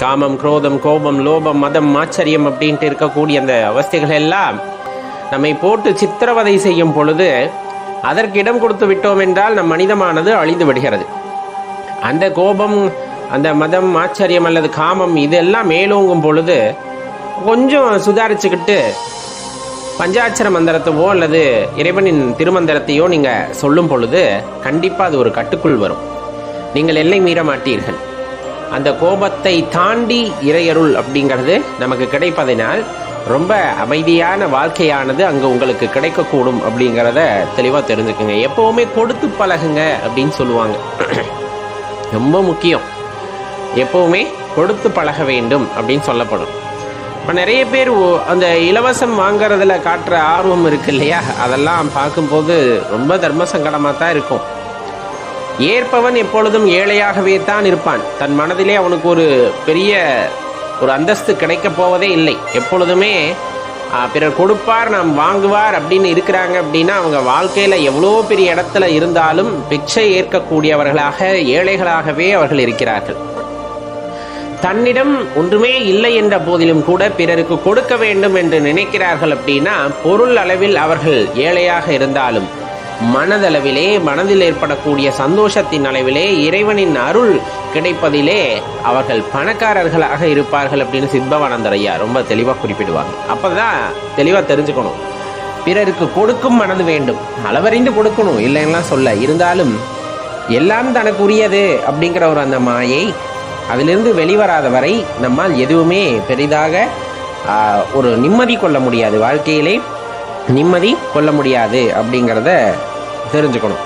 காமம், குரோதம், கோபம், லோபம், மதம், ஆச்சரியம் அப்படின்ட்டு இருக்கக்கூடிய அந்த அவஸ்தைகள் எல்லாம் நம்மை போட்டு சித்திரவதை செய்யும் பொழுது அதற்கு இடம் கொடுத்து விட்டோம் என்றால் நம் மனிதமானது அழிந்து விடுகிறது. அந்த கோபம், அந்த மதம், ஆச்சரியம் அல்லது காமம் இதெல்லாம் மேலோங்கும் பொழுது கொஞ்சம் சுதாரிச்சுக்கிட்டு பஞ்சாட்சர மந்திரத்தைவோ அல்லது இறைவனின் திருமந்திரத்தையோ நீங்கள் சொல்லும் பொழுது கண்டிப்பாக அது ஒரு கட்டுக்குள் வரும். நீங்கள் எல்லை மீற மாட்டீர்கள். அந்த கோபத்தை தாண்டி இறையருள் அப்படிங்கிறது நமக்கு கிடைப்பதனால் ரொம்ப அமைதியான வாழ்க்கையானது அங்கே உங்களுக்கு கிடைக்கக்கூடும் அப்படிங்கிறத தெளிவாக தெரிஞ்சுக்குங்க. எப்போவுமே கொடுத்து பழகுங்க அப்படின்னு சொல்லுவாங்க. ரொம்ப முக்கியம். எப்போவுமே கொடுத்து பழக வேண்டும் அப்படின்னு சொல்லப்படும். இப்போ நிறைய பேர் அந்த இலவசம் வாங்கிறதுல காட்டுற ஆர்வம் இருக்கு இல்லையா, அதெல்லாம் பார்க்கும்போது ரொம்ப தர்ம சங்கடமாக தான் இருக்கும். ஏற்பவன் எப்பொழுதும் ஏழையாகவே தான் இருப்பான். தன் மனதிலே அவனுக்கு ஒரு பெரிய ஒரு அந்தஸ்து கிடைக்கப் போவதே இல்லை. எப்பொழுதுமே பிறர் கொடுப்பார் நாம் வாங்குவார் அப்படின்னு இருக்கிறாங்க அப்படின்னா அவங்க வாழ்க்கையில் எவ்வளோ பெரிய இடத்துல இருந்தாலும் பிச்சை ஏற்கக்கூடியவர்களாக, ஏழைகளாகவே அவர்கள் இருக்கிறார்கள். தன்னிடம் ஒன்றுமே இல்லை என்ற போதிலும் கூட பிறருக்கு கொடுக்க வேண்டும் என்று நினைக்கிறார்கள். அப்படின்னா பொருள் அளவில் அவர்கள் ஏழையாக இருந்தாலும் மனதளவிலே, மனதில் ஏற்படக்கூடிய சந்தோஷத்தின் அளவிலே, இறைவனின் அருள் கிடைப்பதிலே அவர்கள் பணக்காரர்களாக இருப்பார்கள் அப்படின்னு சித்பவானந்தர் ஐயா ரொம்ப தெளிவாக குறிப்பிடுவாங்க. அப்போதான் தெளிவாக தெரிஞ்சுக்கணும். பிறருக்கு கொடுக்கும் மனது வேண்டும், அளவறிந்து கொடுக்கணும் இல்லைன்னா சொல்ல. இருந்தாலும் எல்லாம் தனக்குரியது அப்படிங்கிற ஒரு அந்த மாயை அதிலிருந்து வெளிவராத வரை நம்மால் எதுவுமே பெரிதாக ஒரு நிம்மதி கொள்ள முடியாது. வாழ்க்கையிலே நிம்மதி கொள்ள முடியாது அப்படிங்கிறத தெரிஞ்சுக்கணும்.